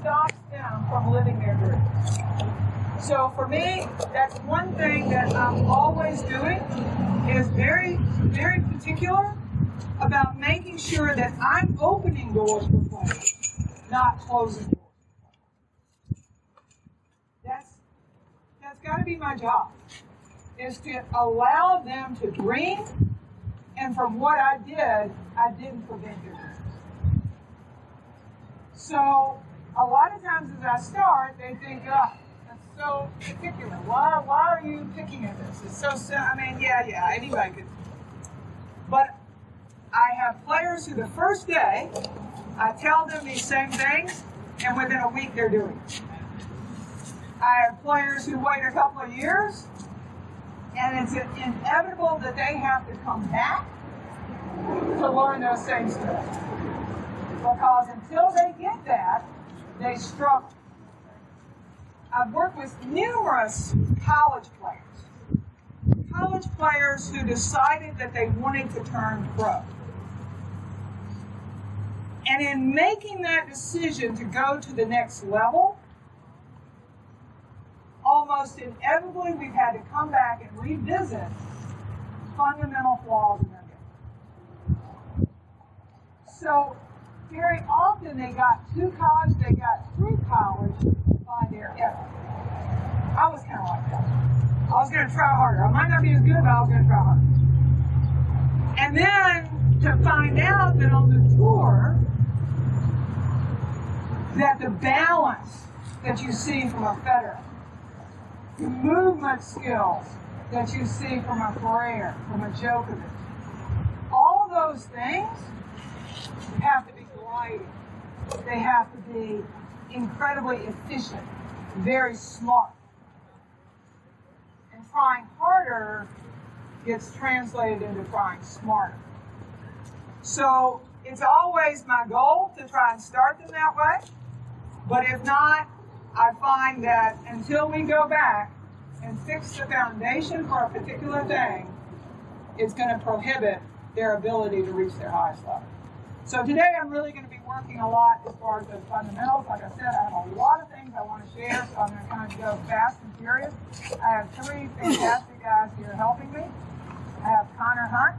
stops them from living their dreams. So for me, that's one thing that I'm always doing, is very, very particular about making sure that I'm opening doors for players, not closing doors. That's got to be my job, is to allow them to dream, and from what I didn't prevent their dreams. So a lot of times as I start, they think, oh, that's so particular. Why are you picking at this? It's so, I mean, yeah, anybody could. But I have players who the first day, I tell them these same things, and within a week they're doing it. I have players who wait a couple of years, and it's inevitable that they have to come back to learn those same skills. Because until they get that, they struggle. I've worked with numerous college players who decided that they wanted to turn pro. And in making that decision to go to the next level, almost inevitably we've had to come back and revisit fundamental flaws in their game. So very often they got to college, they got through college by their effort. I was kind of like that. I was going to try harder. I might not be as good, but I was going to try harder. And then to find out that on the tour, that the balance that you see from a Federer, the movement skills that you see from a Ferrer, from a Djokovic, all those things have to be gliding. They have to be incredibly efficient, very smart. And trying harder gets translated into trying smarter. So it's always my goal to try and start them that way. But if not, I find that until we go back and fix the foundation for a particular thing, it's going to prohibit their ability to reach their highest level. So today I'm really going to be working a lot as far as the fundamentals. Like I said, I have a lot of things I want to share, so I'm going to kind of go fast and furious. I have three fantastic guys here helping me. I have Connor Hunt,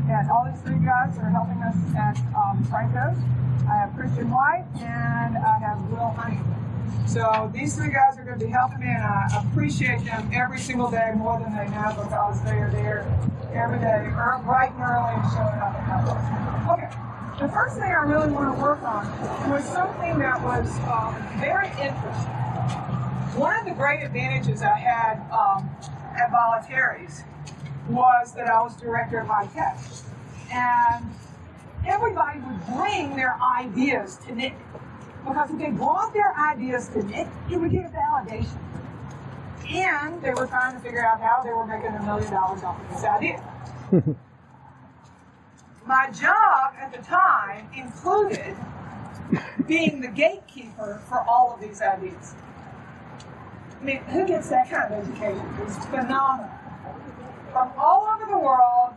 and all these three guys are helping us at Franco's. I have Christian White, and I have Will Huntington. So these three guys are going to be helping me, and I appreciate them every single day more than they know, because they are there every day, bright and early, and showing up and helping. Okay, the first thing I really want to work on was something that was very interesting. One of the great advantages I had at Voluntaries was that I was director of high tech, and everybody would bring their ideas to Nick, because if they brought their ideas to Nick, he would get a validation. And they were trying to figure out how they were making $1 million off of this idea. My job at the time included being the gatekeeper for all of these ideas. I mean, who gets that kind of education? It's phenomenal. From all over the world,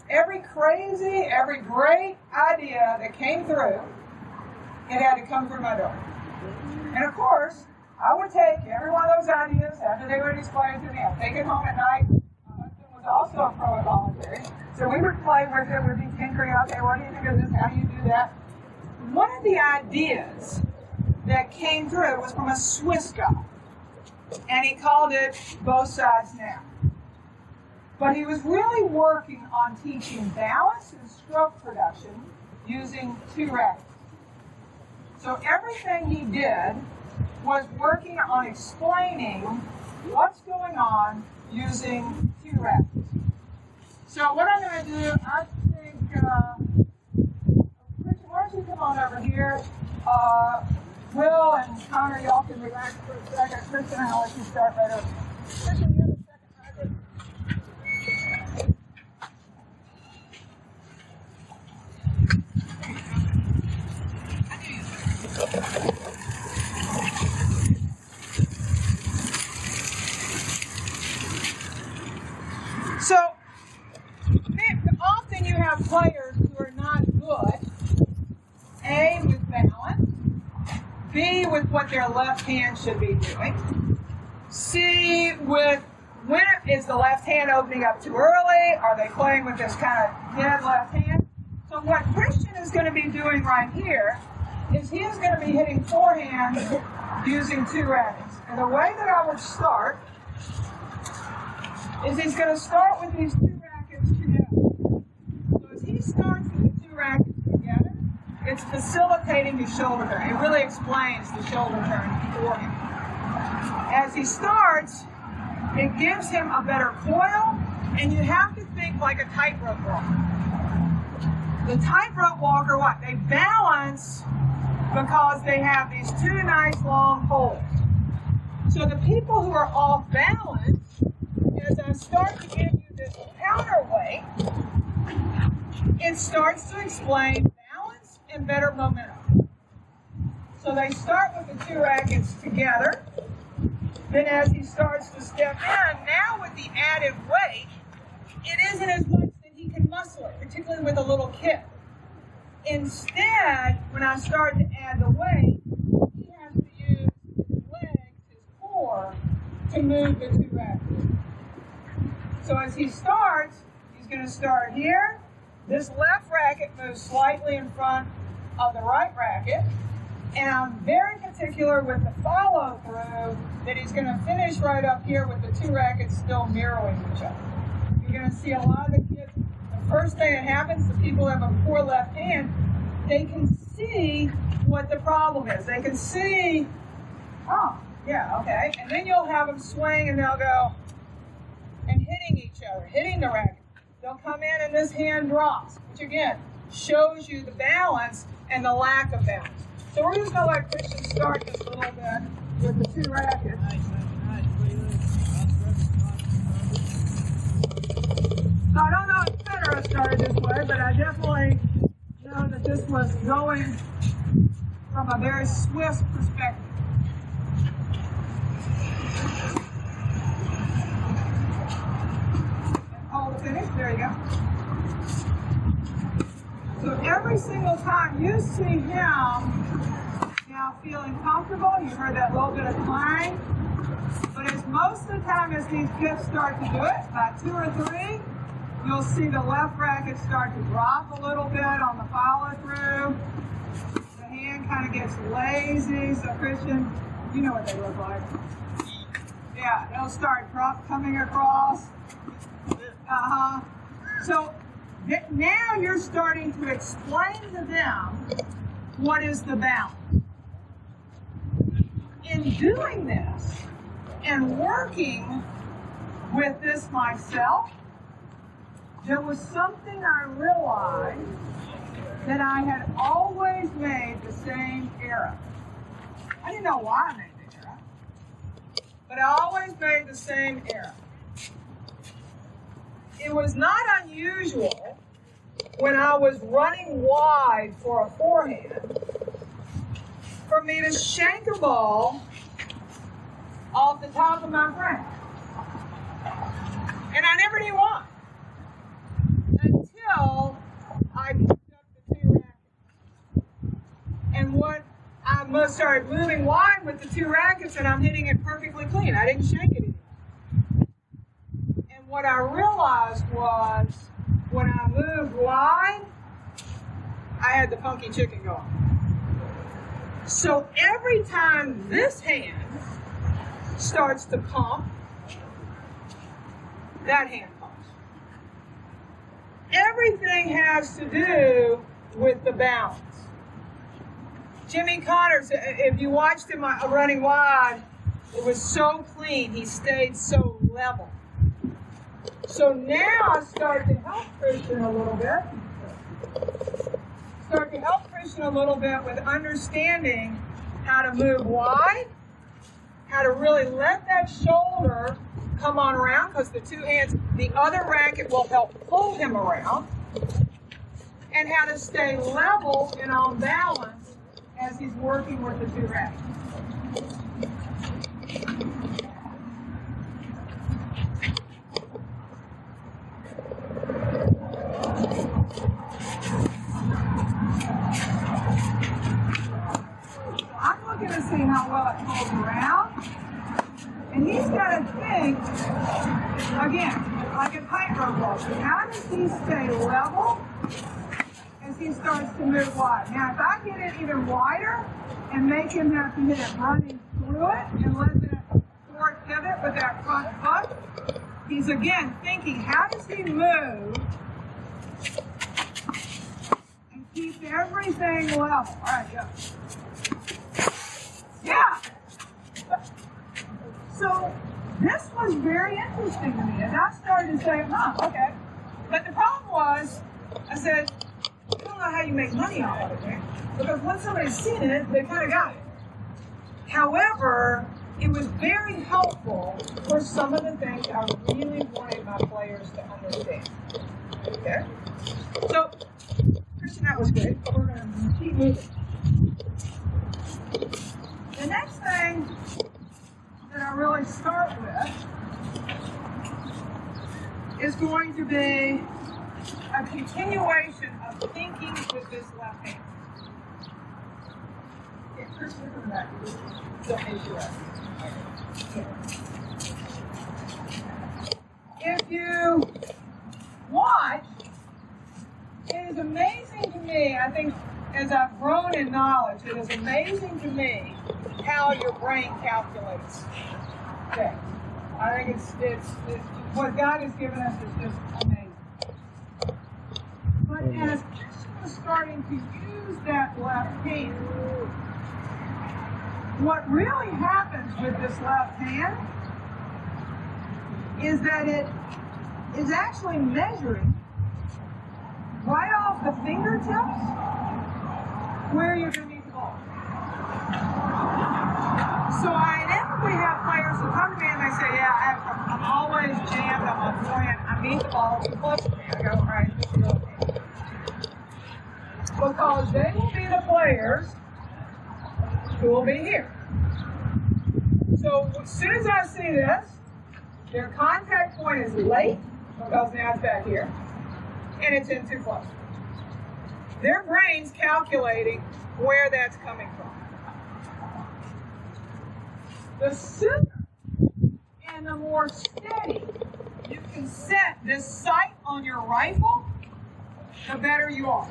every crazy, every great idea that came through, it had to come through my door. And of course, I would take every one of those ideas after they would explain it to me. I'd take it home at night. My husband was also a pro at Voluntary. So we would play with it, we'd be tinkering, okay, what do you think of this? How do you do that? One of the ideas that came through was from a Swiss guy. And he called it Both Sides Now. But he was really working on teaching balance and stroke production using two rackets. So everything he did was working on explaining what's going on using two rackets. So what I'm going to do, I think, Richard, why don't you come on over here? Will and Connor, y'all can relax for a second. Kristen, I'll let you start right over. Kristen, you have a second racket? So, often you have players who are not good, A, with balance, B, with what their left hand should be doing. C, with when is the left hand opening up too early? Are they playing with this kind of dead left hand? So what Christian is going to be doing right here is he is going to be hitting forehand using 2 rackets. And the way that I would start is he's going to start with these 2 rackets together. So as he starts with the 2 rackets together, it's facilitating the shoulder turn. It really explains the shoulder turn for him. As he starts, it gives him a better coil, and you have to think like a tightrope walker. The tightrope walker, what? They balance because they have these 2 nice long poles. So the people who are off balance, as I start to give you this counterweight, it starts to explain balance and better momentum. So they start with the 2 rackets together. Then as he starts to step in, now with the added weight, it isn't as much that he can muscle it, particularly with a little kid. Instead, when I start to add the weight, he has to use his legs, his core, to move the 2 rackets. So as he starts, he's going to start here. This left racket moves slightly in front of the right racket. And I'm very particular with the follow through that he's going to finish right up here with the 2 rackets still mirroring each other. You're going to see a lot of the kids, the first thing that happens, the people who have a poor left hand, they can see what the problem is. They can see, oh, yeah, okay. And then you'll have them swing and they'll go and hitting each other, hitting the racket. They'll come in and this hand drops, which again shows you the balance and the lack of balance. So we're just going to let Christian start this a little bit with the 2 rackets. So I don't know if Federer started this way, but I definitely know that this was going from a very Swiss perspective. And hold the finish. There you go. So every single time you see him now feeling comfortable, you heard that little bit of clang, but as most of the time as these kids start to do it, by 2 or 3, you'll see the left racket start to drop a little bit on the follow through. The hand kind of gets lazy, so Christian, you know what they look like. Yeah, they'll start coming across. So now you're starting to explain to them what is the balance. In doing this and working with this myself, there was something I realized that I had always made the same error. I didn't know why I made the error, but I always made the same error. It was not unusual when I was running wide for a forehand for me to shank a ball off the top of my frame. And I never knew why. Until I picked up the 2 rackets. And what I must start moving wide with the 2 rackets and I'm hitting it perfectly clean. I didn't shank it anymore. And what I realized was when I moved wide, I had the funky chicken going. So every time this hand starts to pump, that hand pumps. Everything has to do with the balance. Jimmy Connors, if you watched him running wide, it was so clean. He stayed so level. So now I start to help Christian a little bit. With understanding how to move wide, how to really let that shoulder come on around, because the 2 hands, the other racket will help pull him around, and how to stay level and on balance as he's working with the 2 rackets. I'm looking And he's got to think, again, like a tightrope walk. How does he stay level as he starts to move wide? Now, if I get it even wider and make him have to hit it running through it and let that forward pivot with that front foot, he's again thinking, how does he move and keep everything level? All right, go. Yeah. So this was very interesting to me, and I started to say, okay. But the problem was, I said, I don't know how you make money off of it, man. Because once somebody's seen it, they kind of got it. However, it was very helpful for some of the things I really wanted my players to understand. Okay? So, Christian, that was good. We're going to keep moving. The next thing that I really start with is going to be a continuation of thinking with this left hand. Okay, Christian, come back. Don't need you up. If you watch, it is amazing to me, I think as I've grown in knowledge, it is amazing to me how your brain calculates things. I think it's what God has given us is just amazing. But as Christian was starting to use that left hand, what really happens with this left hand is that it is actually measuring right off the fingertips where you're going to need the ball. So I inevitably have players who come to me and they say, yeah, I'm always jammed, I'm on forehand, I need the ball too close to me. I go, all right, this is okay. Because they will be the players who will be here. So as soon as I see this, their contact point is late, because now it's back here, and it's in too close. Their brain's calculating where that's coming from. The sooner and the more steady you can set this sight on your rifle, the better you are.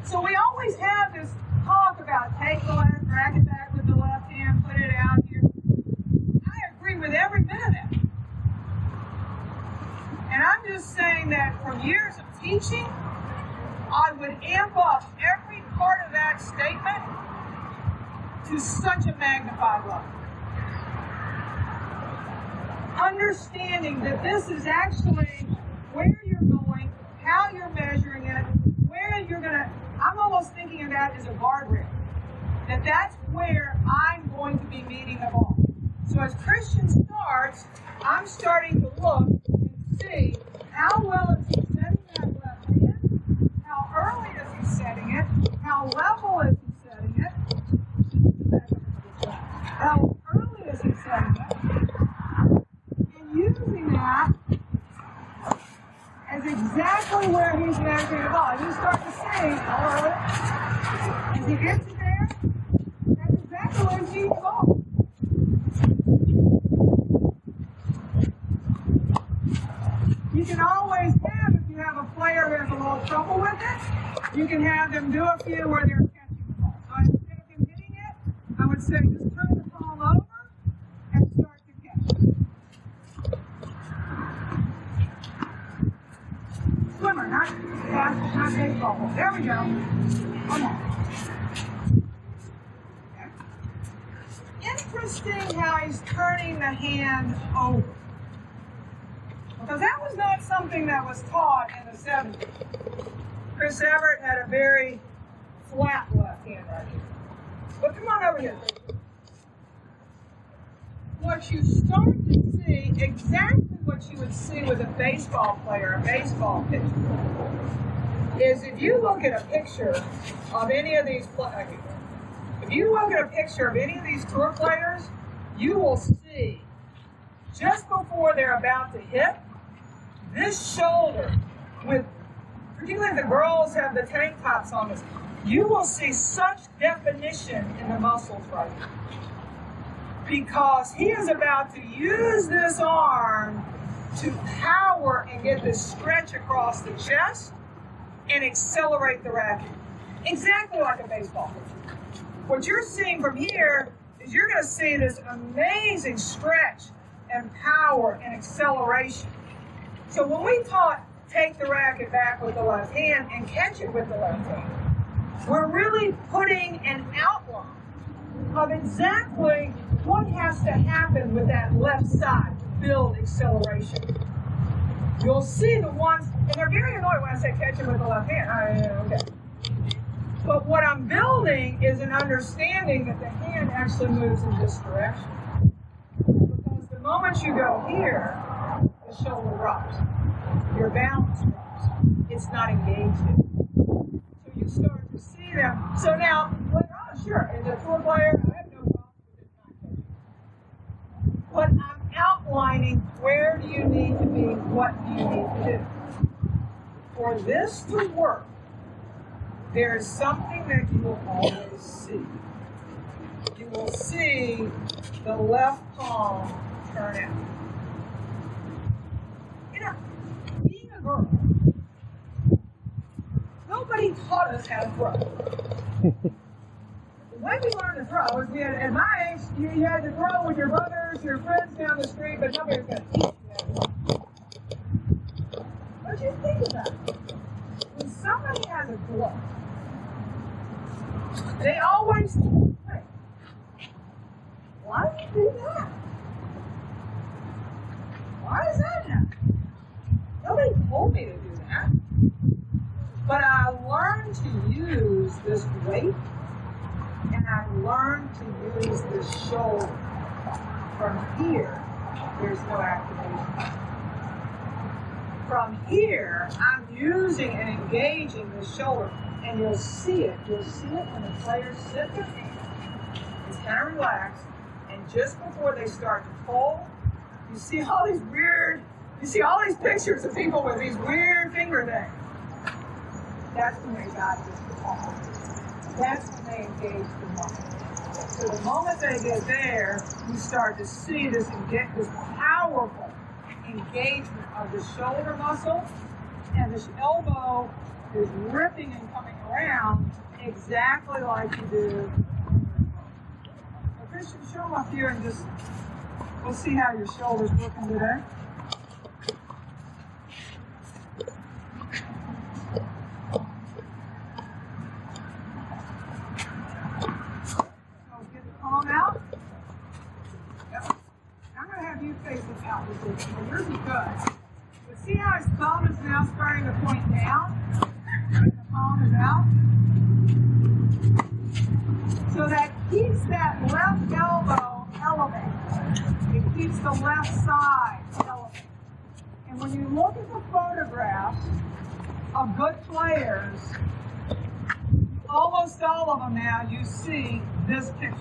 So we always have this talk about take the left, drag it back with the left hand, put it out here. I agree with every bit of that. And I'm just saying that from years of teaching, I would amp up every part of that statement to such a magnified level. Understanding that this is actually where you're going, how you're measuring it, where you're going to, I'm almost thinking of that as a guardrail. That's where I'm going to be meeting the ball. So as Christian starts, I'm starting to look and see how well is he setting that left hand, how early is he setting it, how level is he setting it, how early is he setting it, and using that as exactly where he's measuring the ball. And you start to see, as he gets it there, that's exactly where he's meeting the ball. You can always have, if you have a player who has a little trouble with it, you can have them do a few where they're catching the ball. So instead of him hitting it, I would say just turn the ball over and start to catch it. Swimmer, not baseball. There we go. Come on. Okay. Interesting how he's turning the hand over. Because that was not something that was taught in the 70s. Chris Everett had a very flat left hand right here. But come on over here. What you start to see, exactly what you would see with a baseball player, a baseball pitcher, is if you look at a picture of any of these players, if you look at a picture of any of these tour players, you will see just before they're about to hit, this shoulder, with particularly if the girls have the tank tops on this, you will see such definition in the muscles right here. because he is about to use this arm to power and get this stretch across the chest and accelerate the racket. Exactly like a baseball pitcher. What you're seeing from here is you're going to see this amazing stretch and power and acceleration. So when we taught take the racket back with the left hand and catch it with the left hand, we're really putting an outline of exactly what has to happen with that left side to build acceleration. You'll see the ones, and they're very annoyed when I say catch it with the left hand. Okay. But what I'm building is an understanding that the hand actually moves in this direction. Because the moment you go here, the shoulder drops. Your balance drops. It's not engaged in. So you start to see them. So now, sure, as a tour player, I have no problem with it not catching. But I'm outlining where do you need to be, what do you need to do. For this to work, there is something that you will always see. You will see the left palm turn out. You know, being a girl, nobody taught us how to throw. When we learned to throw, at my age, you had to throw with your brothers, your friends down the street, but nobody was going to teach you how to throw. What do you think about it? When somebody has a glove, they always think, why do you do that? Why is that happening? Nobody told me to do that. But I learned to use this weight, and I learned to use this shoulder. From here, there's no activation. From here, I'm using and engaging the shoulder. And you'll see it. You'll see it when the players sit their hands and kind of relax. And just before they start to fold, you see all these pictures of people with these weird finger things. That's when they got this ball. That's when they engage the muscle. So the moment they get there, you start to see this powerful engagement of the shoulder muscle, and this elbow is ripping and coming around exactly like you do. Now, Christian, show them up here and we'll see how your shoulder's working today. So get the palm out. Yep. I'm going to have you face it out with this. Well, yours is good. But see how his thumb is now starting to point down? The palm is out. So that keeps that left elbow elevated. It keeps the left side elevated. And when you look at the photographs of good players, almost all of them now, you see this picture,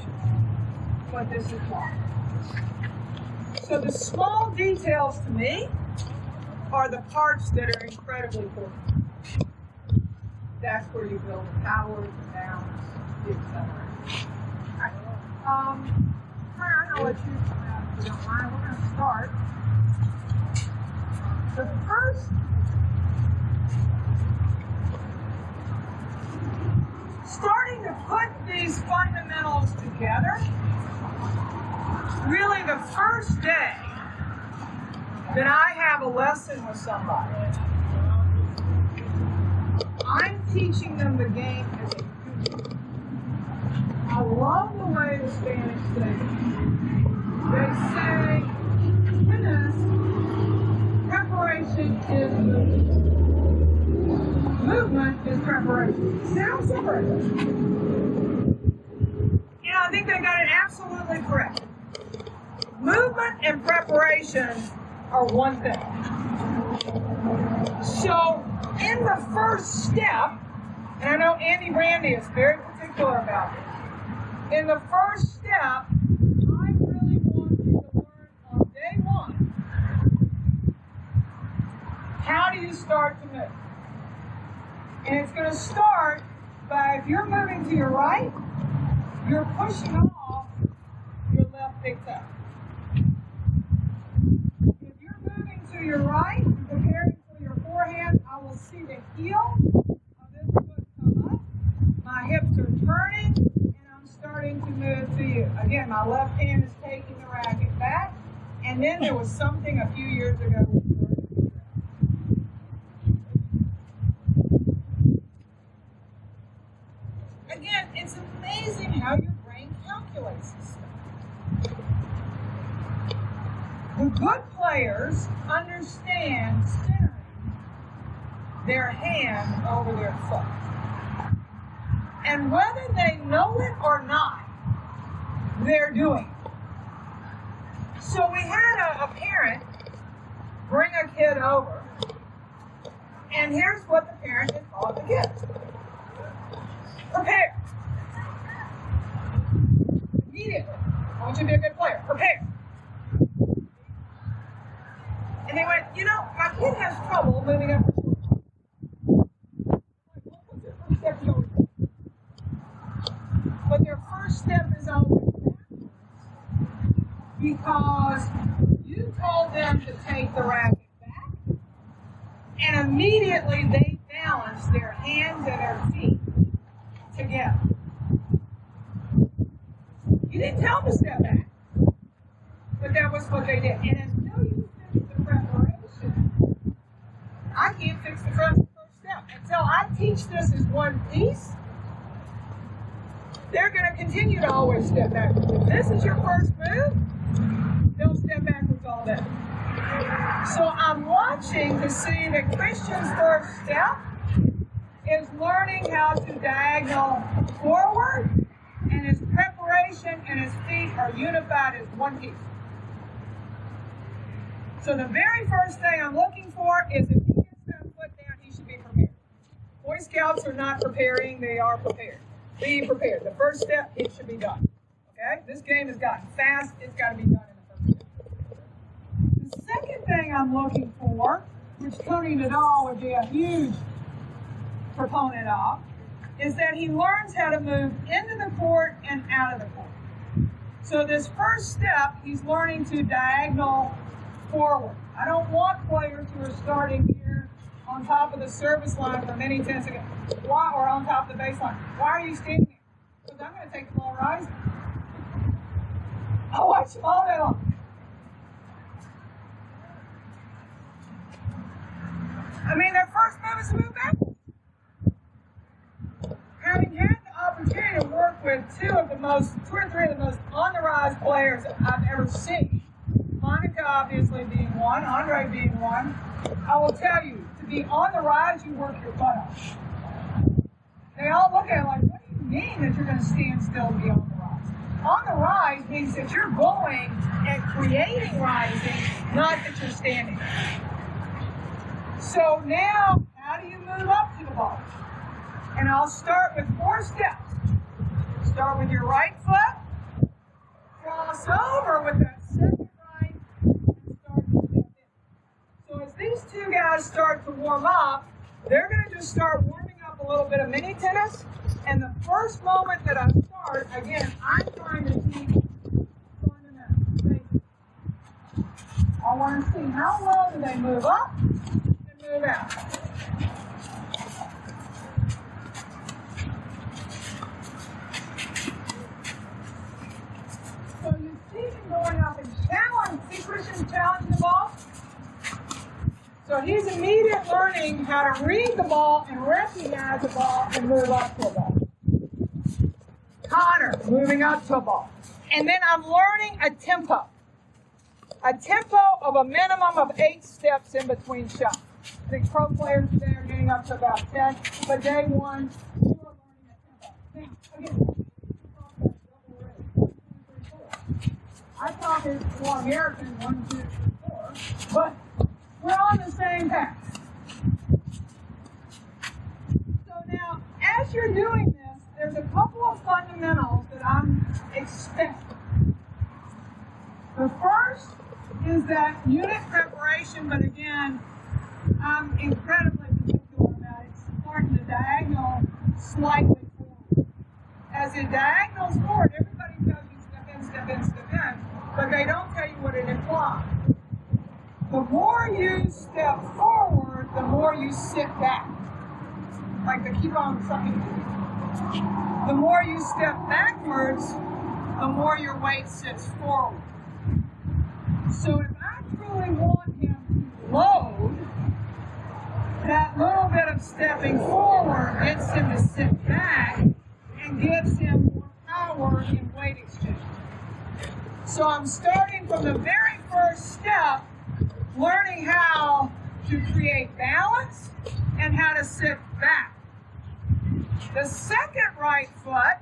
what this is like. So the small details to me are the parts that are incredibly important. That's where you build the power, the balance, the acceleration. Right. I'm going to let you come out if you don't mind. We're going to start. The first starting to put these fundamentals together, really the first day that I have a lesson with somebody, I'm teaching them the game as a group. I love the way the Spanish say it. They say, goodness, preparation is movement. Movement is preparation. Sounds separate. I think they got it absolutely correct. Movement and preparation are one thing. So, in the first step, and I know Andy Randy is very particular about it. In the first step, I really want you to learn on day one, how do you start to move? And it's going to start by, if you're moving to your right, you're pushing off your left big toe. my left hand is taking the racket back. And then there was something a few years ago. Again, it's amazing how your brain calculates this stuff. The good players understand centering their hand over their foot. And whether they know it or not, they're doing it. So we had a parent bring a kid over, and here's what the parent had taught the kid. Prepare. Immediately. I want you to be a good player. Prepare. And they went, you know, my kid has trouble moving up the court. But their first step is always backwards because you told them to take the racket back, and immediately they balance their hands and their feet together. You didn't tell them to step back, but that was what they did. And until you fix the preparation, I can't fix the first step. Until I teach this as one piece, they're going to continue to always step backwards. If this is your first move, they'll step backwards all day. So I'm watching to see that Christian's first step is learning how to diagonal forward, and his preparation and his feet are unified as one piece. So the very first thing I'm looking for is if he gets that foot down, he should be prepared. Boy Scouts are not preparing, they are prepared. Be prepared. The first step, it should be done. Okay? This game has gotten fast, it's got to be done in the first step. The second thing I'm looking for, which Tony Nadal would be a huge proponent of, is that he learns how to move into the court and out of the court. So this first step, he's learning to diagonal forward. I don't want players who are starting here on top of the service line for many tenths again. Why? Or on top of the baseline. Why are you standing here? Because I'm going to take the ball rising. I'll watch them all day long. I mean, their first move is to move backwards. Having had the opportunity to work with two or three of the most on-the-rise players I've ever seen, Monica obviously being one, Andre being one, I will tell you, to be on the rise, you work your butt off. They all look at it like, what do you mean that you're going to stand still and be on the rise? On the rise means that you're going and creating rising, not that you're standing. So now, how do you move up to the ball? And I'll start with 4 steps. Start with your right foot, cross over with that second right, and start to step in. So as these two guys start to warm up, they're going to just start warming up a little bit of mini tennis. And the first moment that I start, again, I'm trying to teach fundamental. I want to see how well do they move up and move out. So you see him going up and challenge. See Christian challenging the ball? So he's immediately learning how to read the ball and recognize the ball and move up to a ball. Connor moving up to a ball. And then I'm learning a tempo. A tempo of a minimum of 8 steps in between shots. I think pro players today are getting up to about 10, but day one, you are learning a tempo. Now, again, I thought it was more American, 1, 2, 3, 4, but we're on the same path. So now, as you're doing this, there's a couple of fundamentals that I'm expecting. The first is that unit preparation, but again, I'm incredibly particular about it. Starting the diagonal slightly forward. As it diagonals forward, everybody tells you step in, step in, step in, but they don't tell you what it implies. The more you step forward, the more you sit back. Like the keep on sucking. The more you step backwards, the more your weight sits forward. So if I truly want him to load, that little bit of stepping forward gets him to sit back and gives him more power in weight exchange. So I'm starting from the very first step, learning how to create balance and how to sit back. The second right foot,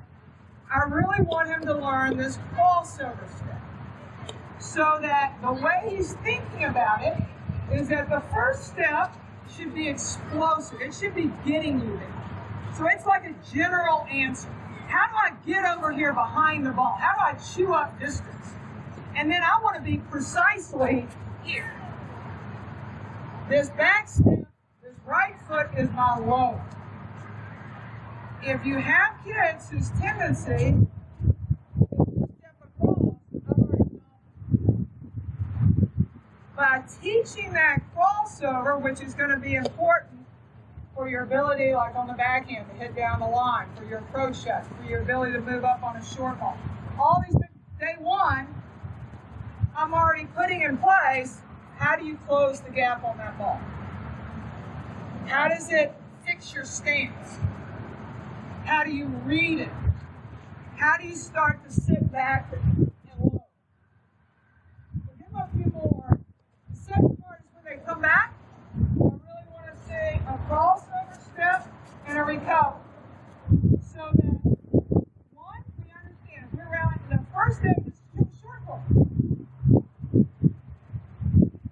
I really want him to learn this crossover step. So that the way he's thinking about it is that the first step should be explosive. It should be getting you there. So it's like a general answer. How do I get over here behind the ball? How do I chew up distance? And then I want to be precisely here. This back step, this right foot is my load. If you have kids whose tendency to step across, by teaching that crossover, which is going to be important for your ability, like on the backhand, to hit down the line, for your approach shot, for your ability to move up on a short ball. All these things, day one, I'm already putting in place, how do you close the gap on that ball? How does it fix your stance? How do you read it? How do you start to sit back and load? So give them a few more. The second part is when they come back, I really want to see a crossover step and a recovery. So that, one, we understand, if we're around the first step is just short ball.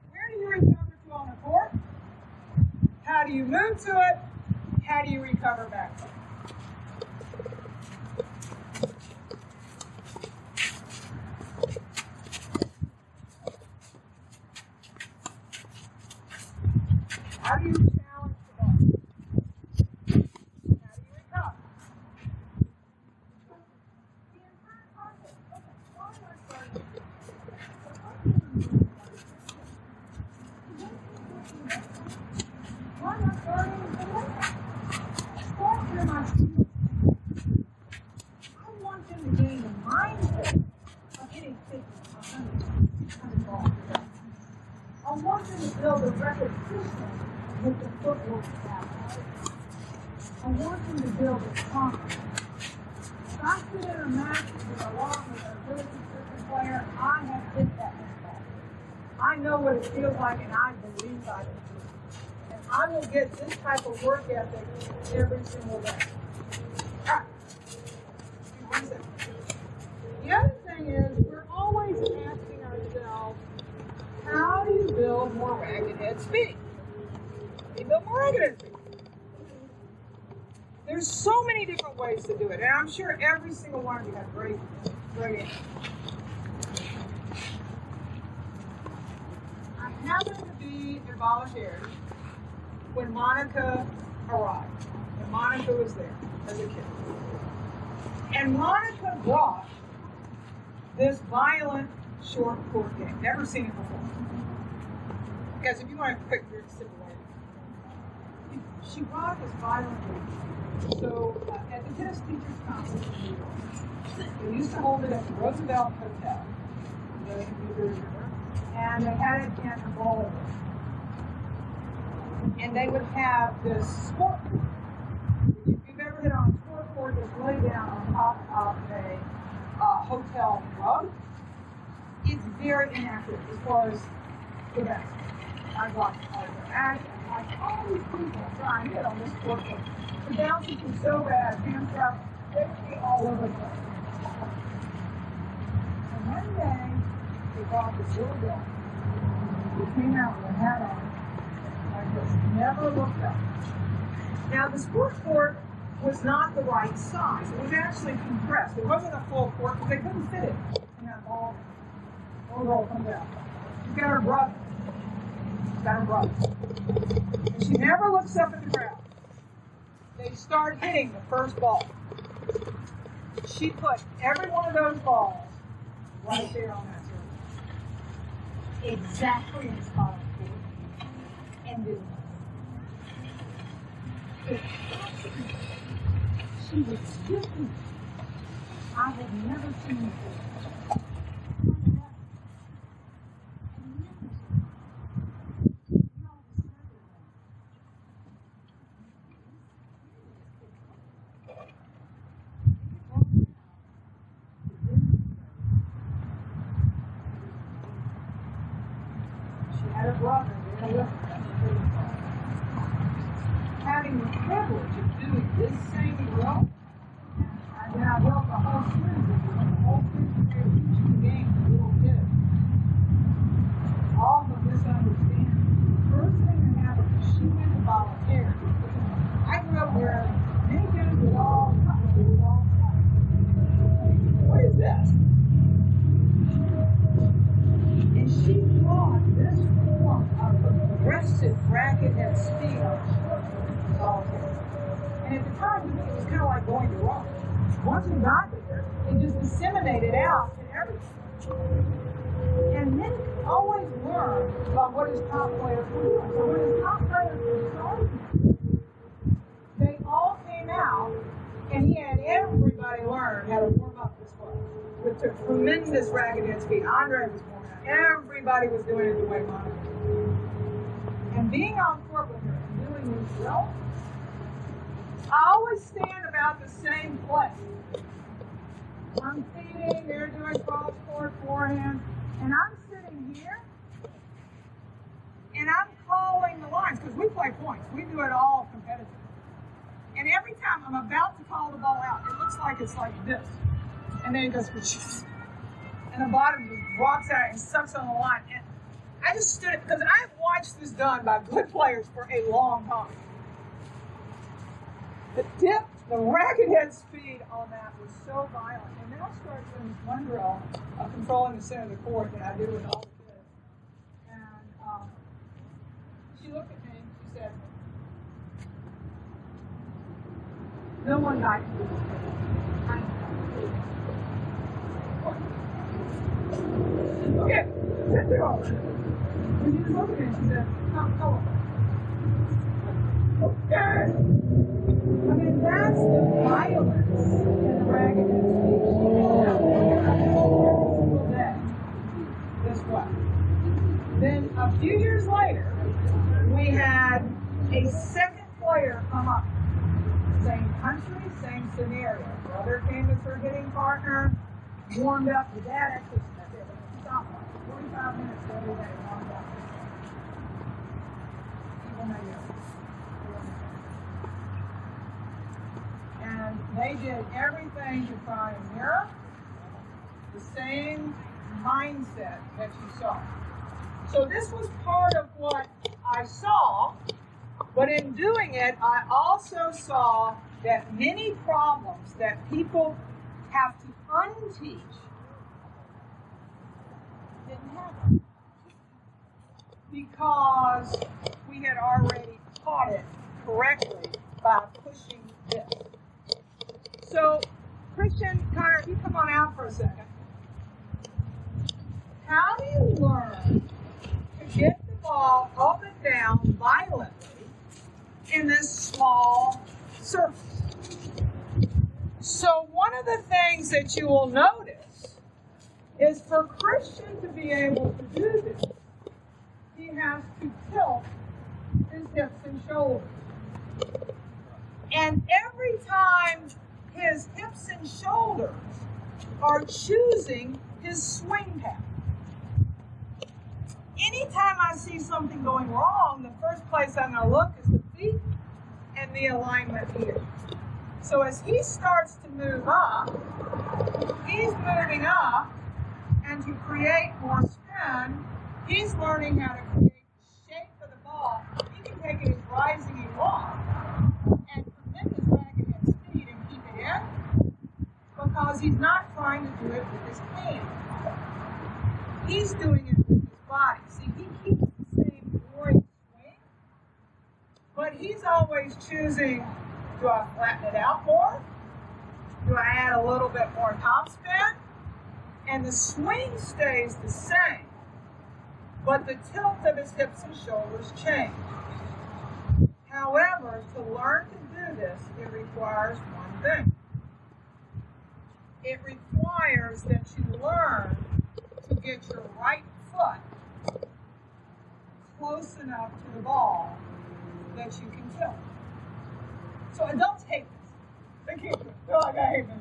Where do you recover to on the court? How do you move to it? How do you recover back? How do you challenge the ball? How do you recover? The entire process. Okay, why am I starting? Why am I starting with the weight? Start with my skills. I want them to gain the mindset of hitting 50, 100, 600 balls. I want them to build a repetition with the footwork habit. I want them to build a confidence. If I sit in a match with along with a really consistent player, I have hit that ball. I know what it feels like, and I believe I can do it. And I will get this type of work ethic every single day. All right. One second. The other thing is, we're always asking ourselves, how do you build more ragged head speed? You build more ragged head speed. There's so many different ways to do it, and I'm sure every single one of you have great answers. I happened to be in volunteers when Monica arrived, and Monica was there as a kid. And Monica brought this violent short court game. Never seen it before. Guys, if you want a quick simple way, she brought this violent game. So at the tennis teachers conference in New York, they used to hold it at the Roosevelt Hotel, and they had it in a bowling alley. And they would have this sport court. If you've ever been on a sport court, it's laid down on top of a hotel rug. It's very inactive as far as the best. I've watched all the action, all these people trying to get on this sport court. The bounces were so bad, hamstrung, they would be all over the place. And one day, they brought this little girl who came out with a hat on, like this, never looked up. Now, the sport court was not the right size. It was actually compressed. It wasn't a full court because they couldn't fit it in that ball. Roll comes out. She's got her brother. And she never looks up at the ground. They start hitting the first ball. She put every one of those balls right there on that surface. Exactly in the spot on the court. And didn't miss. She was still. I have never seen before. She had a brother there with her. Having the privilege of doing this same role, and then I built the whole series of them, the whole fifth-grade teaching game for little kids. All of this understanding. The first thing that happened is she went to volunteer. I grew up where many kids would all come. What is this? And she taught this form of progressive racket and speed on volunteer. And at the time, it was kind of like going to Rome. Once we got there, it just disseminated out to everything. And then always learn about what his top players were doing. So when his top players were starting, they all came out, and he had everybody learn how to warm up this way with a tremendous racket and speed. Andre was warming up. Everybody was doing it the way Monica did. And being on court with her and doing these drills, I always stand about the same place. I'm feeding, they're doing cross court, forehand, and I'm sitting here, and I'm calling the lines, because we play points. We do it all competitive. And every time I'm about to call the ball out, it looks like it's like this. And then it goes, and the bottom just drops out and sucks on the line. And I just stood it, because I've watched this done by good players for a long time. The dip, the racket head speed on that was so violent. And then I started doing this one drill of controlling the center of the court that I do with all the kids. And she looked at me and she said, no one guy can do this. Okay, sit there. And she just looked at me and she said, come on. Okay. I mean, that's the violence in the racket and speech. Every single day. This way. Then a few years later, we had a second player come up. Same country, same scenario. Brother came as her hitting partner, warmed up. The dad actually stopped 45 minutes every day, warmed up. Even though and they did everything to try and mirror the same mindset that you saw. So this was part of what I saw, but in doing it, I also saw that many problems that people have to unteach didn't happen because we had already taught it correctly by pushing this. So, Christian, Connor, you come on out for a second. How do you learn to get the ball up and down violently in this small surface? So one of the things that you will notice is for Christian to be able to do this, he has to tilt his hips and shoulders. And every time his hips and shoulders are choosing his swing path. Anytime I see something going wrong, the first place I'm going to look is the feet and the alignment here. So as he starts to move up, he's moving up, and to create more spin, he's learning how to create the shape of the ball. He can take it as rising and long, and tremendous racket and speed and keep it in, because he's not trying to do it with his hand. He's doing it with his body. See, he keeps the same boring swing, but he's always choosing, do I flatten it out more? Do I add a little bit more topspin? And the swing stays the same, but the tilt of his hips and shoulders change. However, to learn to do this, it requires one thing. it requires that you learn to get your right foot close enough to the ball that you can kill it. So adults hate this. They can't do it. They're like, I hate this.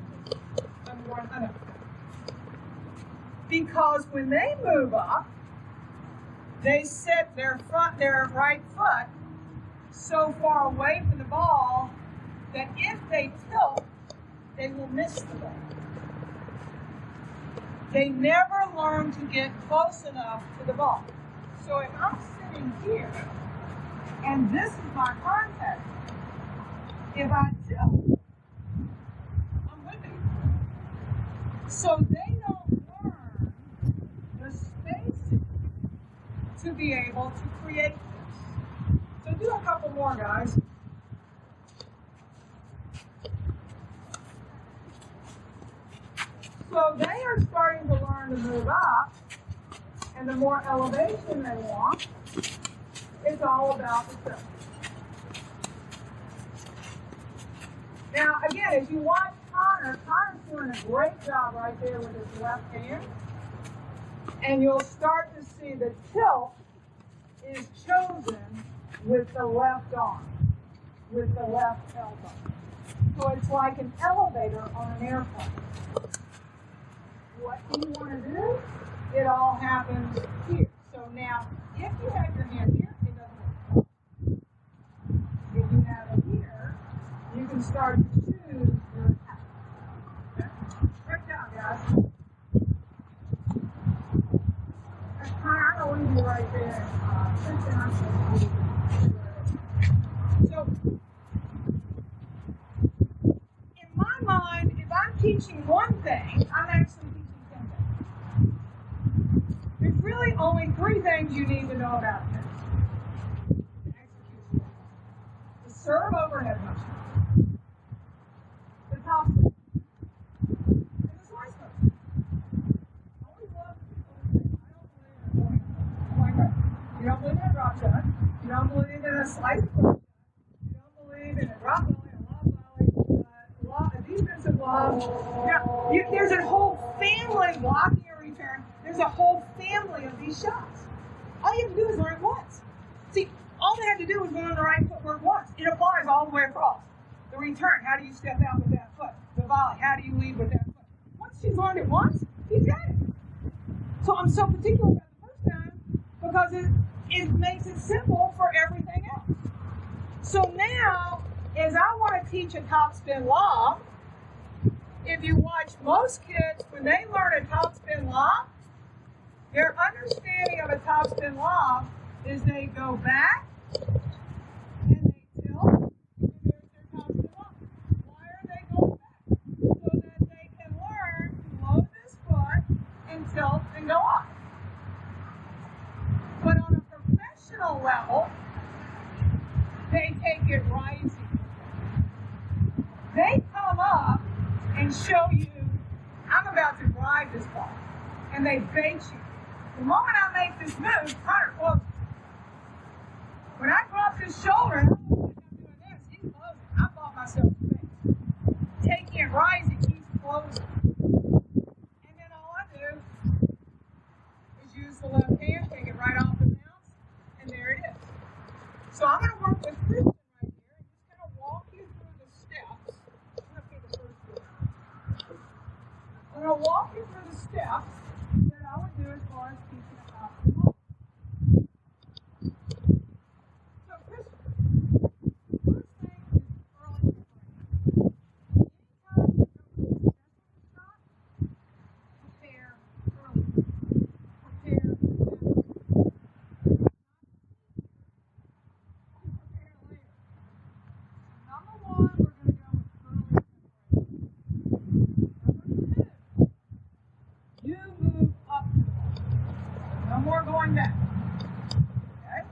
I know. Because when they move up, they set their right foot so far away from the ball that if they tilt, they will miss the ball. They never learn to get close enough to the ball. So if I'm sitting here, and this is my contact, if I tilt, I'm winning. So they don't learn the spacing to be able to create this. So do a couple more, guys. So they are starting to learn to move up, and the more elevation they want, it's all about the tilt. Now, again, as you watch Connor's doing a great job right there with his left hand, and you'll start to see the tilt is chosen with the left arm, with the left elbow. So it's like an elevator on an airplane. What you want to do, it all happens here. So now, if you have your hand here, it doesn't work. If you have it here, you can start to choose your attack. Okay? Right down, guys. Connor, I'm going to leave you right there. So, in my mind, if I'm teaching one thing, I'm actually really only 3 things you need to know about this. The execution. The serve overhead motion. The top spin. And the slice motion. I always love people who say, I don't believe in a point guard. You don't believe in a drop shot. You don't believe in a slice shot. You don't believe in a drop volley, a lob volley, a defensive lob. Now, there's a whole family blocking a return. There's a whole family of these shots. All you have to do is learn once. See, all they have to do is learn the right footwork once. It applies all the way across. The return, how do you step out with that foot? The volley, how do you lead with that foot? Once she's learned it once, he's got it. So I'm so particular about the first time because it makes it simple for everything else. So now, as I want to teach a topspin lob, if you watch most kids, when they learn a topspin lob, their understanding of a topspin lob is they go back and they tilt, and there's their topspin lob. Why are they going back? So that they can learn to load this foot and tilt and go up. But on a professional level, they take it rising. They come up and show you, I'm about to drive this ball, and they bait you. The moment I make this move, Connor closes. When I drop his shoulder, and I'm doing this, he's closing. I bought myself a space. Taking it rising, he's closing. And then all I do is use the left hand, take it right off the bounce, and there it is. So I'm going to work with Kristen right here. I'm just going to walk you through the steps. I'm going to pick the first one. I'm going to walk you through the steps that I would do as far as teaching a topspin lob. So, Kristen, first thing is early preparation. Anytime you come to a shot, prepare early. Prepare now. Prepare later. Number 1, we're going to go with early preparation. Number 2, you move up to the ball. No more going back. Okay?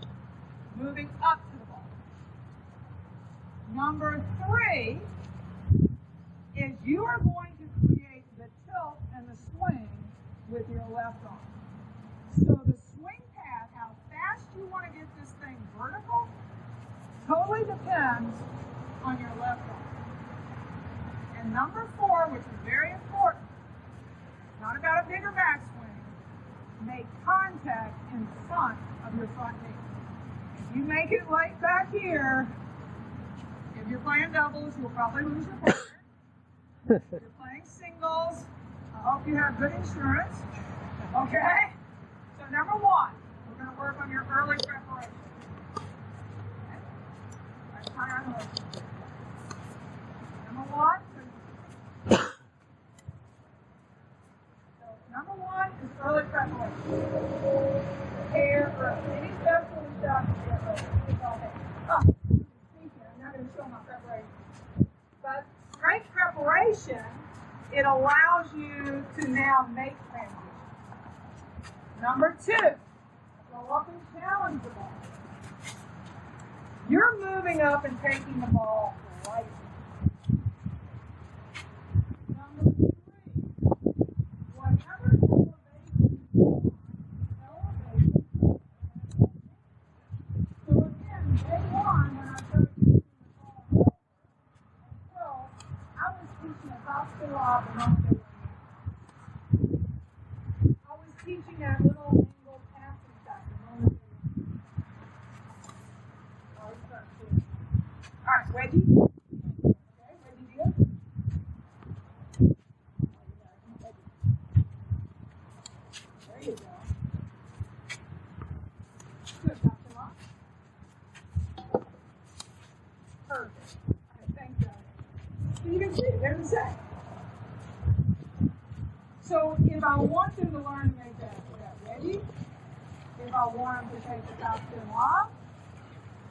Moving up to the ball. Number 3 is you are going to create the tilt and the swing with your left arm. So the swing path, how fast you want to get this thing vertical, totally depends on your left arm. And number 4, which is very important, not about a bigger backswing. Make contact in front of your front knee. If you make it late back here, if you're playing doubles, you'll probably lose your partner. If you're playing singles, I hope you have good insurance. Okay? So number one, we're going to work on your early preparation. Okay? Right, tie our nose. Number one. So number one is early preparation. Prepare early. Any special instructions get early. Oh, I'm not going to show my preparation. But great preparation, it allows you to now make transitions. Number two, go up and challenge the ball. You're moving up and taking the ball right. Number three, whatever elevation you want, so again, day one, when I started teaching the ball, well, I was teaching a gospel lob and all day. I was teaching that little angle passing back and all day. All right, wedgie. Okay, wedgie deal. There you go. Good, Dr. Locke. Perfect. Okay, thank you. You can see it, they're the same. So if I want them to learn to make that wedgie, if I want them to take the top spin lob,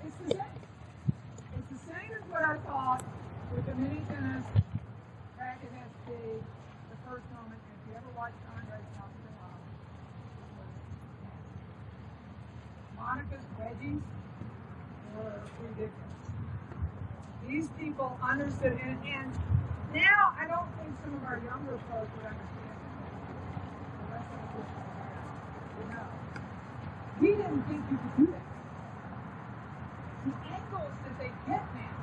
it's the same. It's the same as what I taught with the mini tennis racket SB the first moment. If you ever watched Andre's top spin lob, Monica's wedgies were ridiculous. These people understood it, and now I don't think some of our younger folks would understand it. The rest of us would know. We didn't think you could do that. The angles that they get now,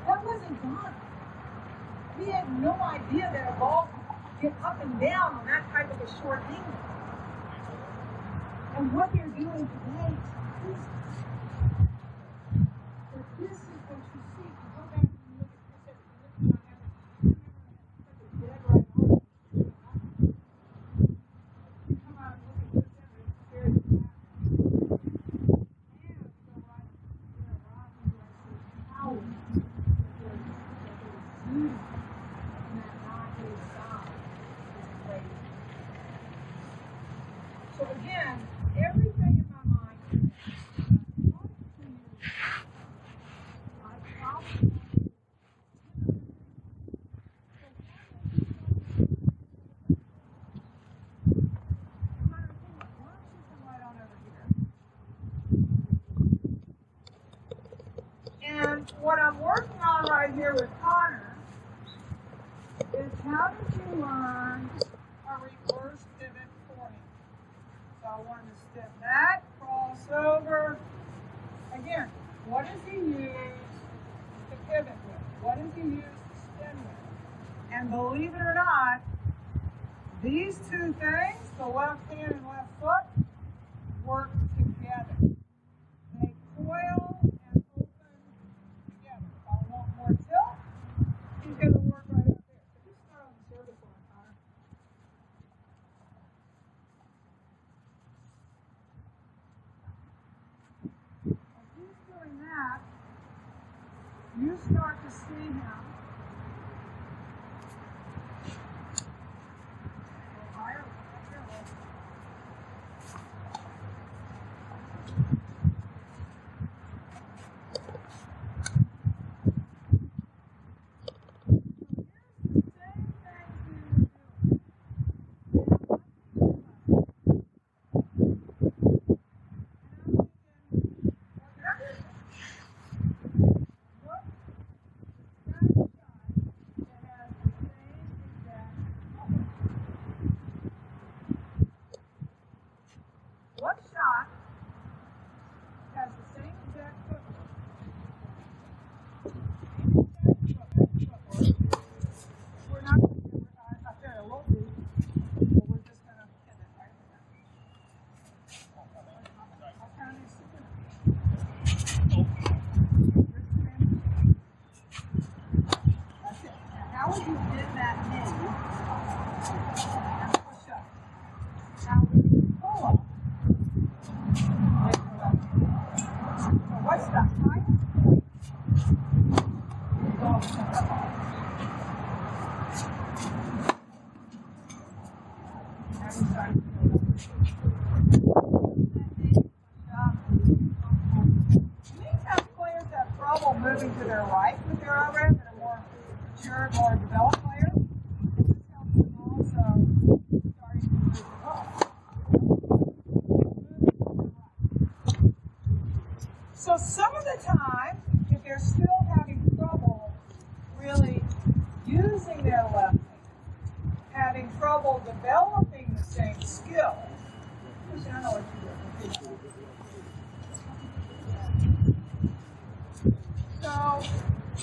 that wasn't done. We had no idea that a ball could get up and down on that type of a short angle. And what they're doing today is but this is what you see. You go back and you look at this. You look at my dead right arm. You come out and look at this and it's very flat. And go right, right into our power. There's beauty in that non-A sound. So again, everything in my mind is and what I'm working on right here with Connor is how did you learn a reverse pivot forehand? So I wanted to step back, cross over. Again, what does he use to pivot with? What does he use to spin with? And believe it or not, these two things, the left hand and left foot, work together. They coil and open together. If I want more tilt, he's going to work right up there. So just start on the service line, Connor. As he's doing that, you start to see him go higher, up here, low. What shot has the same exact footwork? We're not going to do it. I said it won't be. What's that? Sometimes players have trouble moving to their right with their overhead that are more mature, more developed players. This helps them also starting to move the ball. So some of the time, if they're still having trouble really using their left hand, having trouble developing the same skill, I know what you're doing. So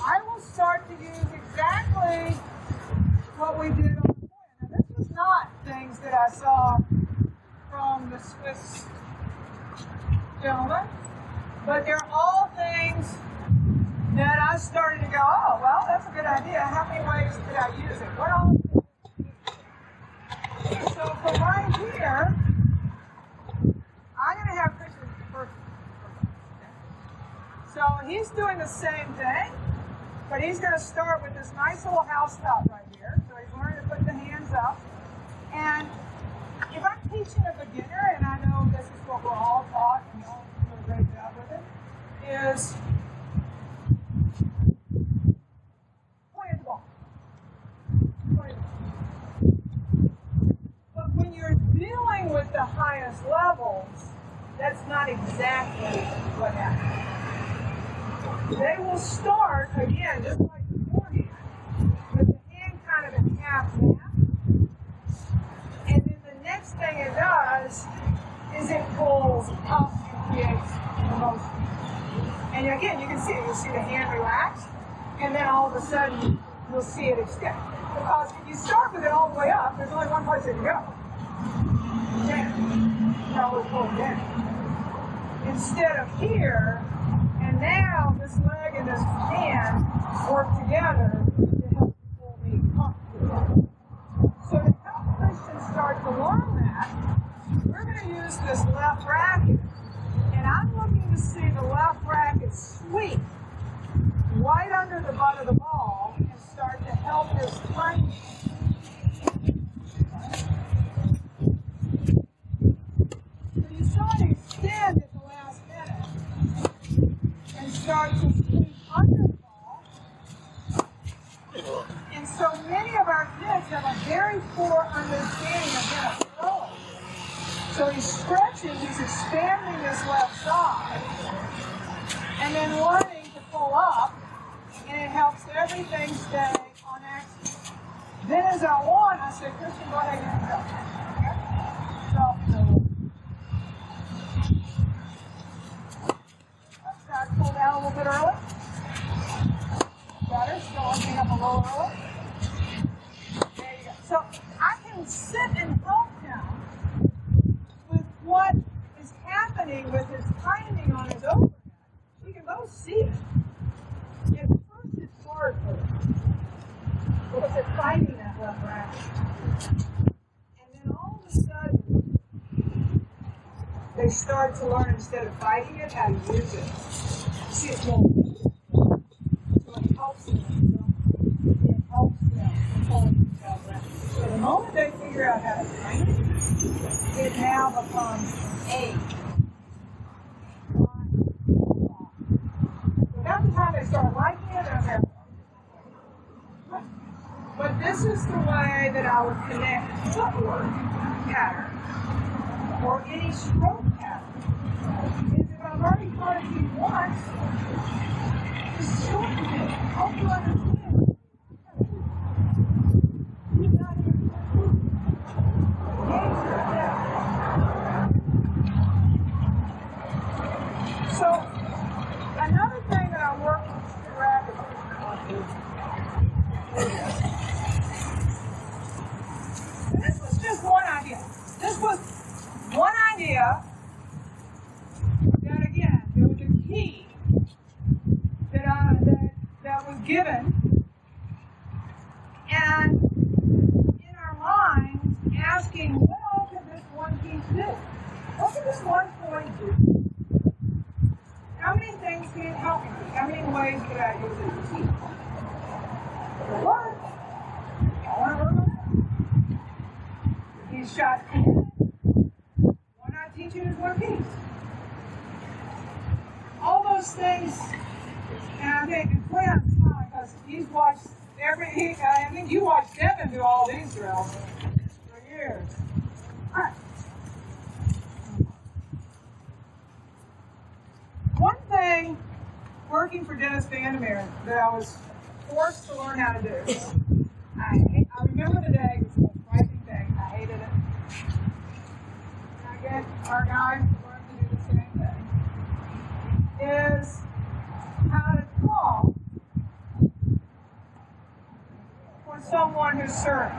I will start to use exactly what we did on the point. Now this was not things that I saw from the Swiss gentleman, but they're all things that I started to go, oh, well, that's a good idea. How many ways could I use it? What all? So for right here, I'm going to have Christian first. So he's doing the same thing, but he's going to start with this nice little house stop right here. So he's learning to put the hands up. And if I'm teaching a beginner, and I know this is what we're all taught, and you all do a great job with it, is point at the ball. Point at the ball. But when you're dealing with the highest levels, that's not exactly what happens. They will start, again, just like the forehand, with the hand kind of in half map. And then the next thing it does is it pulls up and creates the motion. And again, you can see it. You'll see the hand relax, and then all of a sudden, you'll see it extend. Because if you start with it all the way up, there's only one place it can go. Down. Probably pull it down. Instead of here, and now this leg and this hand work together to help pull me up. So to help Christian start to learn that, we're going to use this left racket. And I'm looking to see the left racket sweep right under the butt of the ball and start to help his timing. So you saw it extend at the last minute and start to sweep under the ball. And so many of our kids have a very poor understanding of how to throw it. So he's stretching, he's expanding this left side, and then learning to pull up, and it helps everything stay on axis. Then as I won, I said, Christian, go ahead and go. Okay? So, I pulled out a little bit early. Better, still opening up a little early. There you go. So I can sit and help him with what is happening with his timing on his overhead. We can both see it. At first it's hard for him because they're fighting that left racket. And then all of a sudden, they start to learn, instead of fighting it, how to use it. See, it's more. So it helps them. It helps them pull themselves around. So the moment they figure out how to fight it, it now becomes a. Without the time they start liking it, they're there. But this is the way that I would connect footwork pattern or any stroke pattern. Is if I've already taught it to you once, just shorten it. Help you understand. You're not even So another thing that I work with the rabbit and this was just one idea. This was one idea that, again, there was a key that was given, and in our mind, asking, what all could this one piece do? What could this one point do those things, and I think Quinn's fine because he's watched I think you watched Devin do all these drills for years. All right. One thing working for Dennis Vandermeer that I was forced to learn how to do. I remember the day, it was the most frightening thing. I hated it. And I get our guys to learn to do the same thing. Is how to call for someone who's serving.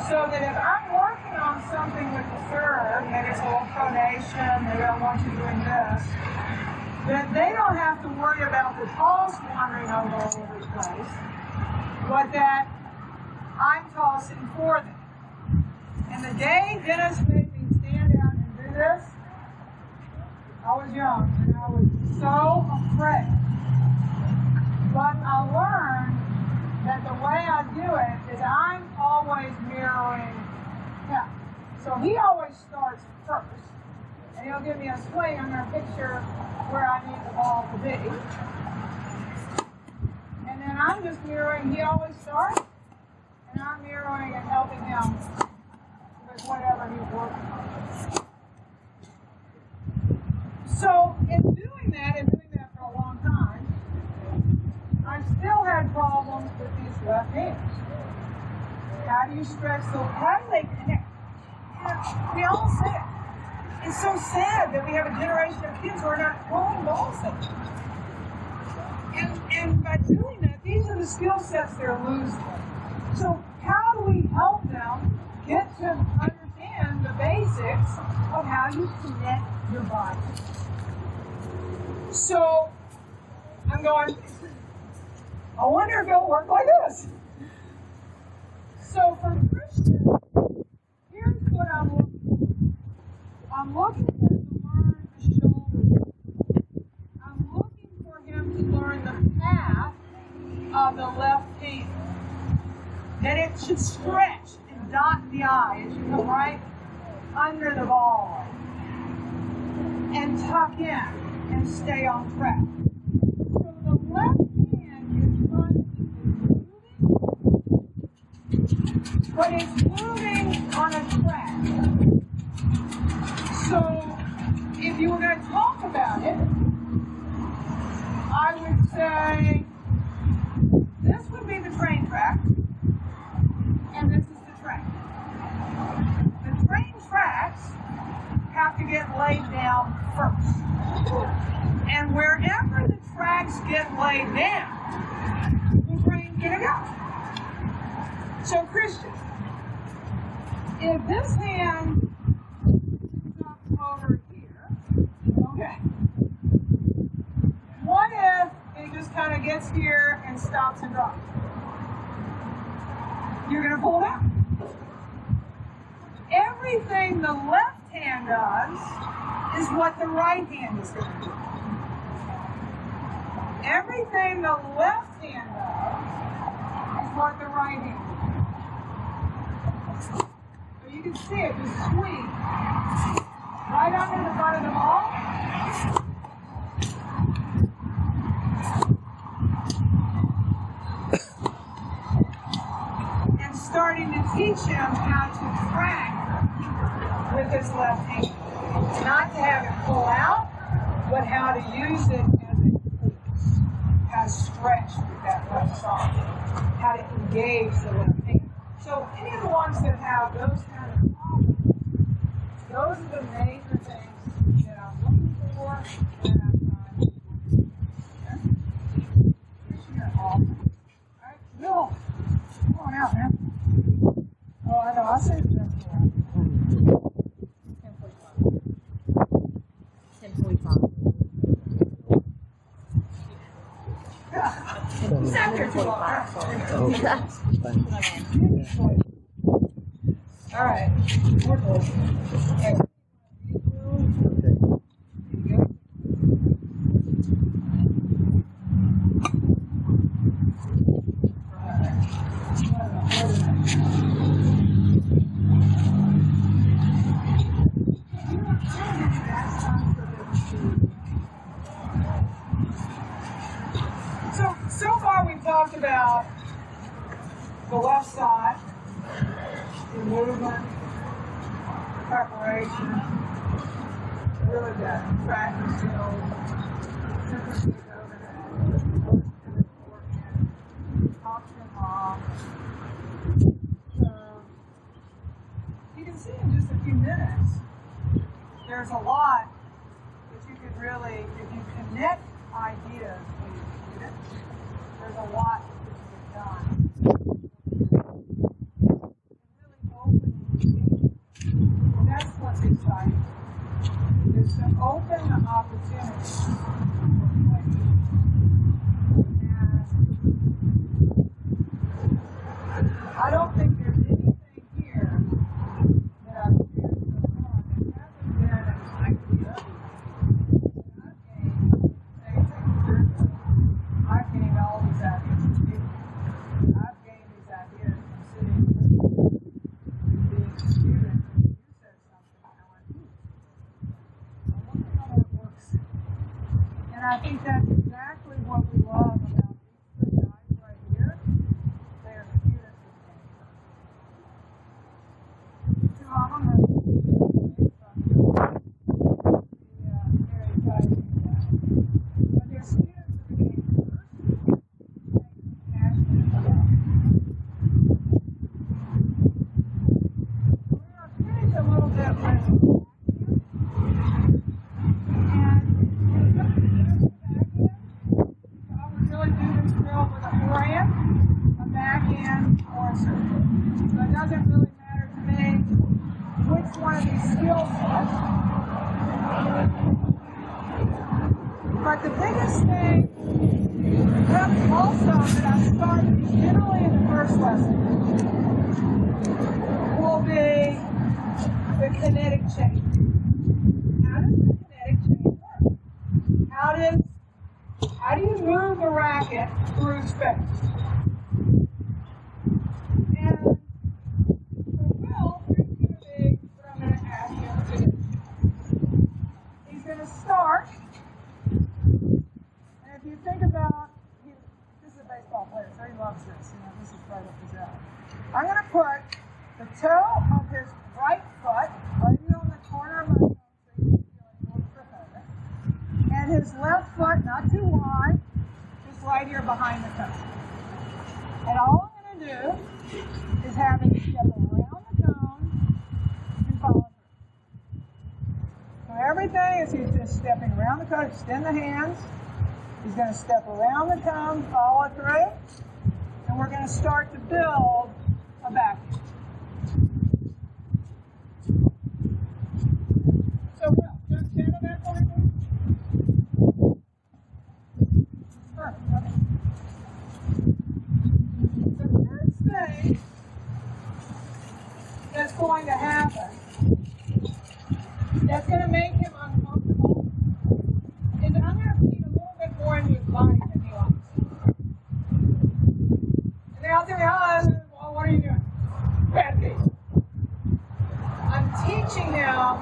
So that if I'm working on something with the serve, maybe it's a little pronation, maybe I want you doing this, then they don't have to worry about the toss wandering all over the place, but that I'm tossing for them. And the day Dennis made me stand out and do this, I was young and I was so afraid. But I learned that the way I do it is I'm always mirroring him. So he always starts first. And he'll give me a swing. I'm going to picture where I need the ball to be. And then I'm just mirroring. He always starts. And I'm mirroring and helping him with whatever he's working on. So in doing that for a long time, I've still had problems with these left hands. How do you stretch those? How do they connect? Yeah, we all say it. It's so sad that we have a generation of kids who are not throwing balls anymore. And by doing that, these are the skill sets they're losing. So how do we help them get to understand the basics of how you connect your body? So I'm going, I wonder if it'll work like this. So for Christian, here's what I'm looking for. I'm looking for him to learn the shoulder. I'm looking for him to learn the path of the left hand. That it should stretch and dot the eye as you come right under the ball and tuck in and stay on track. So the left hand is constantly moving, but it's moving on a track. So if you were going to talk about it, I would say this would be the train track, and this is the track. The train tracks have to get laid down first. And wherever the tracks get laid down, the train's going to go. So Christian, if this hand is up over here, okay, what if it just kind of gets here and stops and drops? You're going to pull it out. Everything the left hand does is what the right hand is going to do. Everything the left hand does is what the right hand does. So you can see it just swing right under the butt of the ball. And starting to teach him how to track with his left hand. Not to have it pull out, but how to use it as a force. How to stretch with that left side. How to engage the left hand. So any of the ones that have those kind of problems, those are the major things that I'm looking for and I'm trying to do. Okay? Pushing it off. Alright, Bill, come on out, man. Oh, I know, I'll say it there for you. 10:45. It's after 2 o'clock. All right. We're close. Okay. about the left side, the movement, preparation, really good practice skills, option off. So you can see in just a few minutes, there's a lot that you could really, if you connect ideas with your students, there's a lot that you can get done. Really open and that's what's exciting. Is to open the opportunities for play. And I don't think there's anything here that I've shared so far that hasn't been an idea. I've gained all these ideas from you. I've gained these ideas from sitting and being a student. And you said something, and I went, I wonder how that works. And I think that's exactly what we love about these three guys right here. They are students of nature. So I'm going to but they're students of the game first. Passionate about it. We're going to finish a little bit with really do this drill with a forehand, a backhand, or a serve. So it doesn't really matter to me which one of these skill sets. But the biggest thing also that I started generally in the first lesson will be the kinetic chain. How does the kinetic chain work? How do you move the racket through space? And for Will, here's going to be what I'm going to ask him to do. He's going to start, and if you think about, this is a baseball player, so he loves this. This is right up his alley. I'm going to put the toe of his right foot right here on the corner of my thumb, so you can feel a little trip over it. And his left foot, not too wide, just right here behind the toe. And all I'm going to do is have him step around the cone and follow through. So everything is he's just stepping around the cone, extend the hands. He's going to step around the cone, follow through, and we're going to start to build a backhand. So, Will, just stand on that for me, please. Perfect. Okay. The first thing that's going to happen that's going to make him uncomfortable is I'm going to feed a little bit more into his body than he likes. And then I'll tell you, well, what are you doing? Bad piece. I'm teaching him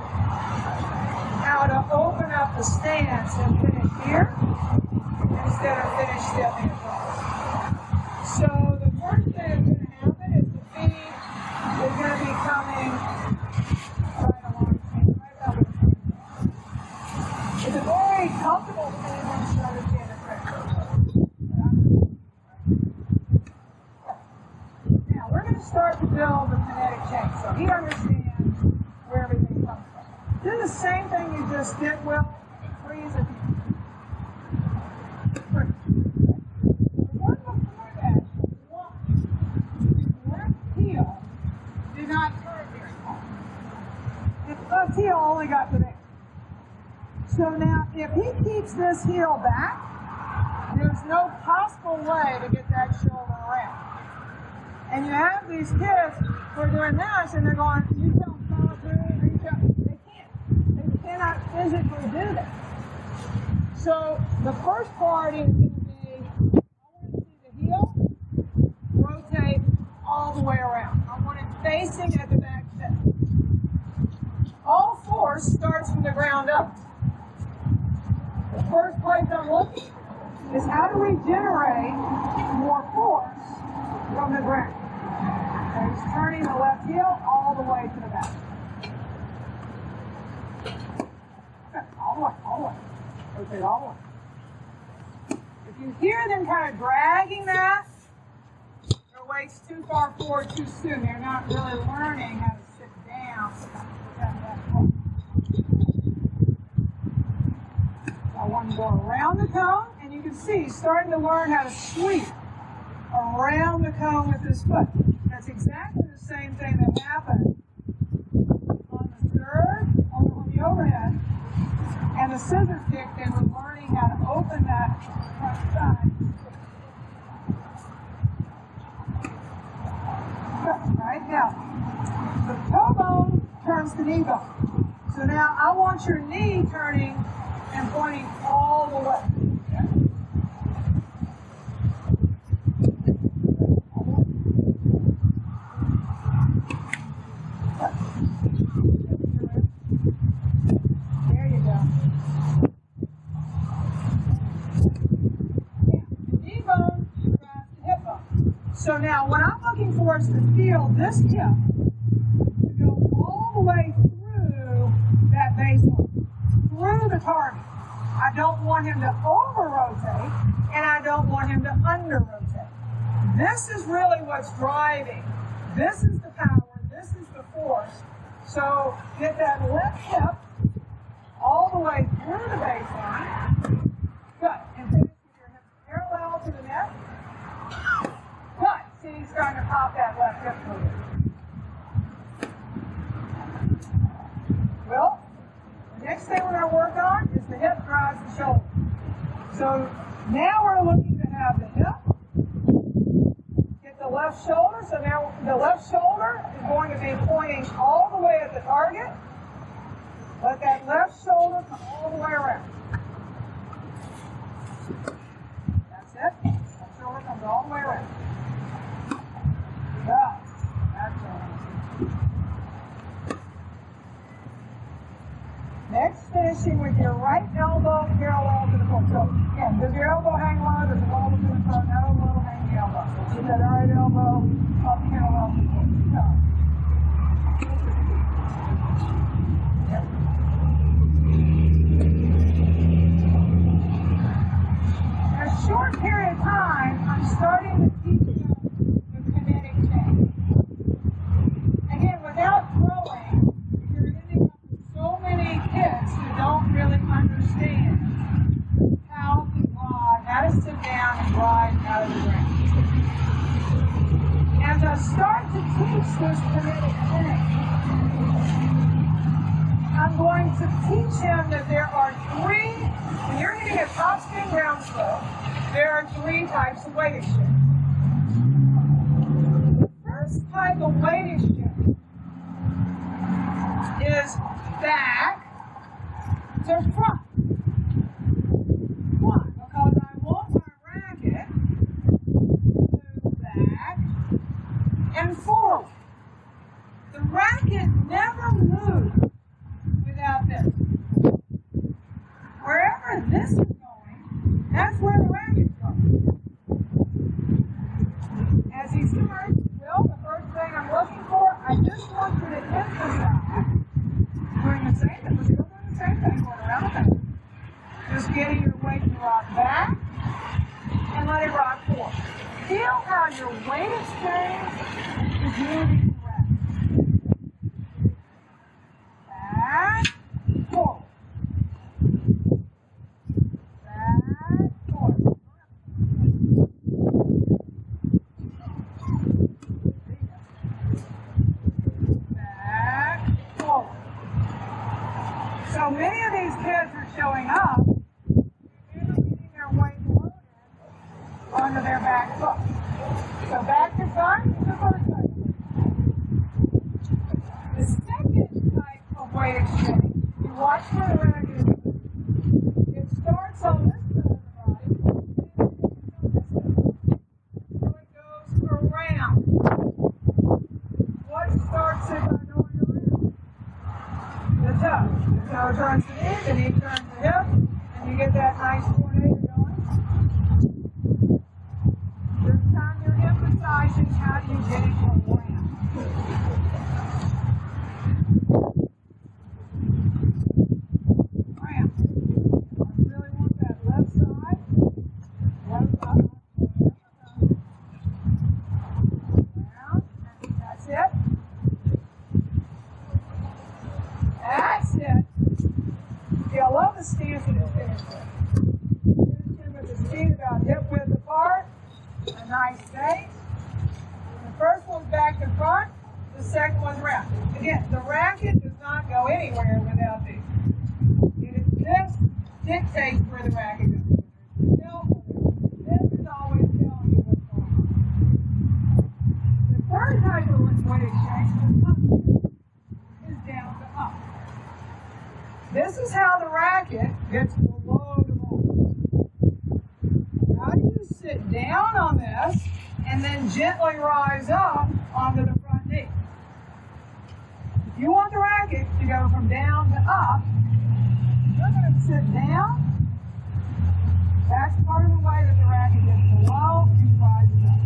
how to open up the stance and finish here instead of finish stepping across. So the first thing that's going to happen is the feet is going to be coming right along the feet, right up the feet. It's a very comfortable thing once you understand the pressure. Now we're going to start to build the kinetic chain so he understands where everything comes from. Do the same thing you just did, Will. Freeze it. Freeze. The one before that, left heel did not turn very far. His left heel only got to there. So now, if he keeps this heel back, there's no possible way to get that shoulder around. And you have these kids who are doing this, and they're going, you don't follow through, reach up. They can't. They cannot physically do that. So the first part is going to be, I want to see the heel rotate all the way around. I want it facing at the back step. All force starts from the ground up. The first place I'm looking is how do we generate more force from the ground. So he's turning the left heel all the way to the back. Okay, all the way, all the way. Rotate all the way. If you hear them kind of dragging that, their weight's too far forward too soon. They're not really learning how to sit down. I want to go around the cone, and you can see he's starting to learn how to sweep around the cone with his foot. That's exactly the same thing that happened on the third, on the overhead, and the scissors kick. They were learning how to open that front side. Right now, the toe bone turns the knee bone. So now I want your knee turning and pointing all the way. There you go. Now, the knee bone grabs the hip bone. So now what I'm looking for is to feel this hip to go all the way through that baseline, through the target. I don't want him to over-rotate, and I don't want him to under-rotate. This is really what's driving. This is the power. This is the force. So get that left hip all the way through the baseline. Good. And finish with your hips parallel to the net. Good. See, he's starting to pop that left hip movement. Well, next thing we're going to work on is the hip drives the shoulder. So now we're looking to have the hip hit the left shoulder. So now the left shoulder is going to be pointing all the way at the target. Let that left shoulder come all the way around. That's it. Left shoulder comes all the way around. Good. That's it. Next, finishing with your right elbow parallel to the floor. So, again, does your elbow hang low? Does it roll to the front? No, elbow hang the elbow. So keep that right elbow up parallel to the floor. In a short period of time, I'm starting to teach them the kinetic change. Again, without throwing, you're ending up with so many kids who don't really understand how to glide, how to sit down and glide out of the ground. As I start to teach this kinetic change, I'm going to teach him that there are three, when you're hitting a top spin ground stroke, there are three types of weight exchange. The first type of weight exchange is back to front. Why? Because I want my racket to move back and forward. The racket never moves without this. Wherever this is going, that's where the racket's going. As he starts, well, the first thing I'm looking for, I just want you to emphasize doing the same thing. We're still doing the same thing, going around the back. Just getting your weight to rock back and let it rock forward. Feel how your weight exchange is moving around. Back, forward. Back, forward. Back, forward. So many of these kids are showing up getting their weight loaded onto their back foot. So back to front is the first type. The second type of weight exchange, you watch where the rack is. It starts on this side of the body, and it goes around. What starts it by going around? The toe. The toe turns the knee, the knee turns the hip, and you get that nice tornado going. the stance that it's been in. With his feet about hip width apart, a nice base. The first one's back to front, the second one's round. Again, the racket does not go anywhere without these. This dictates where the racket goes. This is always telling you what's going on. The third type of weight exchange is down to up. This is how the racket gets below the ball. How do you sit down on this and then gently rise up onto the front knee? If you want the racket to go from down to up, you're going to sit down. That's part of the way that the racket gets below and rises up.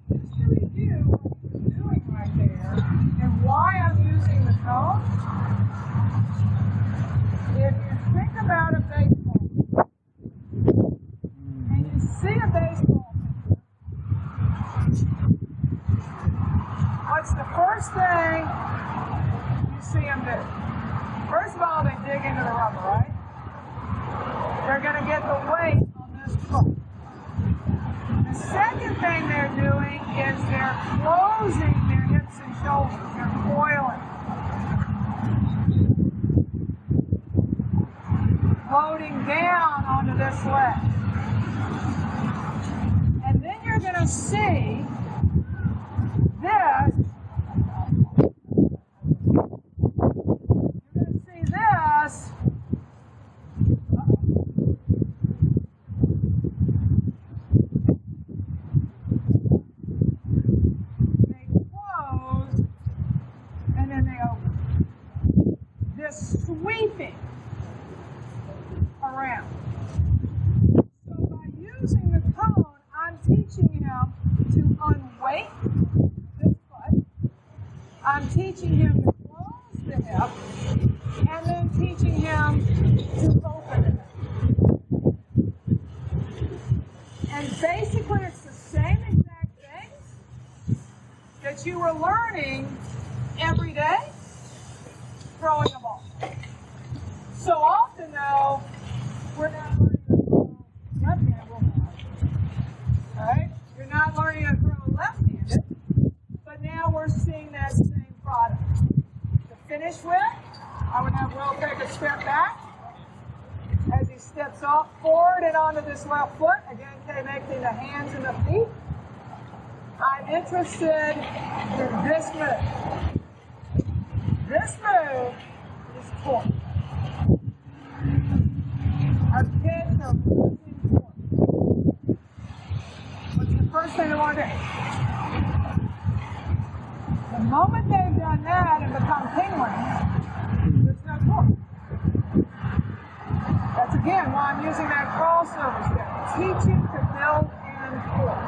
Just to review what you're doing right there and why I'm using the cone, if you think about a baseball and you see a baseball pitcher, what's the first thing you see them do? First of all, they dig into the rubber, right? They're going to get the weight on this foot. The second thing they're doing is they're closing their hips and shoulders. They're coiling. Loading down onto this leg. And then you're going to see this. You're going to see this. They close and then they open. This sweeping around. So by using the cone, I'm teaching him to unweight this foot. I'm teaching him to close the hip, and then teaching him to open it. And basically, it's the same exact things that you were learning every day throwing a ball. So often, though, we're not learning to throw left-handed. Right? You're not learning to throw left-handed, but now we're seeing that same product. To finish with, I would have Will take a step back as he steps off forward and onto this left foot, again connecting the hands and the feet. I'm interested in this move. This move is torque. Our kids are losing torque. What's the first thing they want to do? The moment they've done that and become penguins, there's no torque. That's again why I'm using that crossover step. Teaching to build in torque.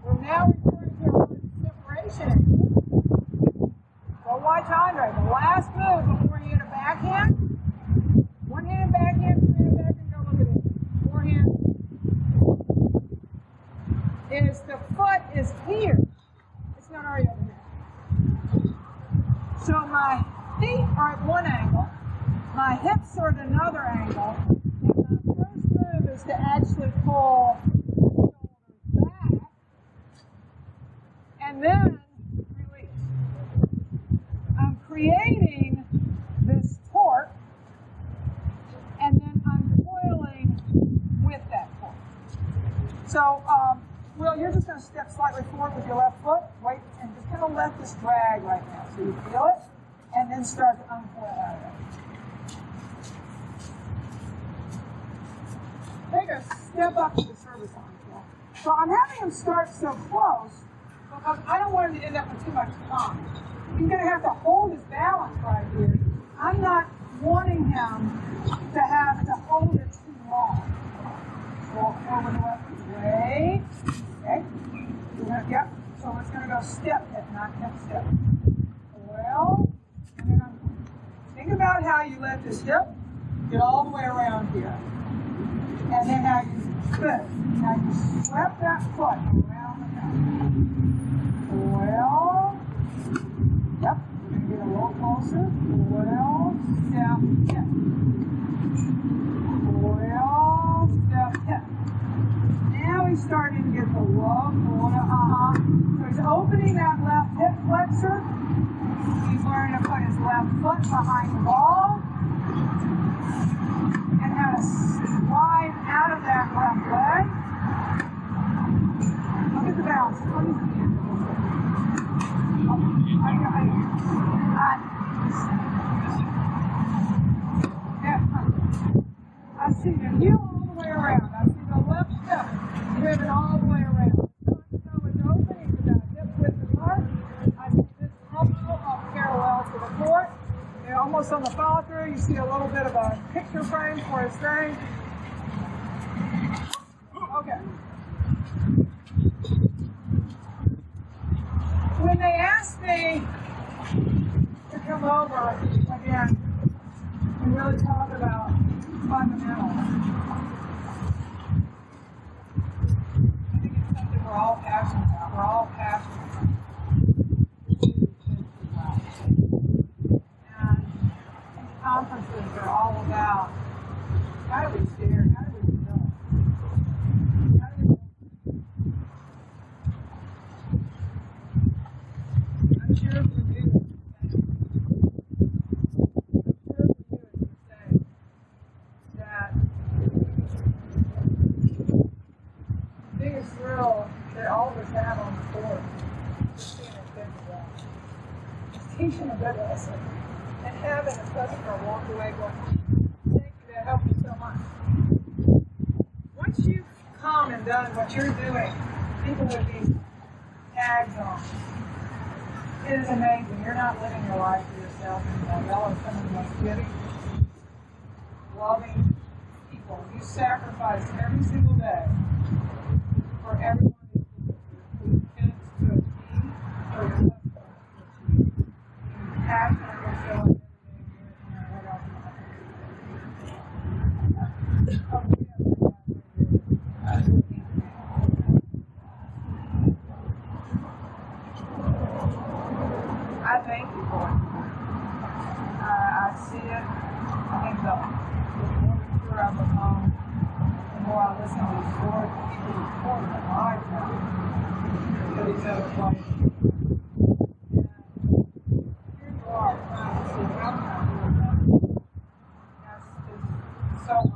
We're now referring to our separation angle. So watch Andre. The last move before you hit a backhand. One-handed backhand, two-handed backhand, go look at it. Forehand. Is the foot is here. It's not already over here. So my feet are at one angle, my hips are at another angle, and my first move is to actually pull the shoulders back and then release. I'm creating this torque and then I'm coiling with that torque. So, Will, you're just going to step slightly forward with your left foot, wait, and just kind of let this drag right now so you feel it, and then start to uncoil out of it. Take a step up to the service arm. So I'm having him start so close because I don't want him to end up with too much time. He's going to have to hold his balance right here. I'm not wanting him to have to hold it too long. Walk over the left way. Okay. Yep. So it's going to go step hip, not hip step. Well, and then think about how you let this hip get all the way around here. And then how you spin. Now you swept that foot around the back. So he's opening that left hip flexor. He's learning to put his left foot behind the ball and how to slide out of that left leg. Look at the bounce. I see the heel all the way around. I see the left step driven all the way around. The toe is open. He's got hip width apart. I see this elbow up parallel to the court. And almost on the follow through, you see a little bit of a picture frame for his thing. Okay. When they asked me to come over again and really talk about fundamentals, I think it's something we're all passionate about. We're all passionate about. And these conferences are all about how do we share, how do we develop, how do we I'm sure for you it's the same. That the biggest thrill that all of us have on the court is seeing a good result. It's teaching a good lesson and having a customer walk away going, thank you, that helped me so much. Once you've come and done what you're doing, people with these tags on, it is amazing. You're not living your life for yourself anymore. Y'all are some of the most giving, loving people. You sacrifice every single day for everyone who intends to achieve or your customers to achieve. You passionately show up every day. I thank you for it. I see it. I think the more mature I become, the more I listen to these stories, people who report in my life now, to these other places. And here you are, trying to see how can I do it better. That's so much.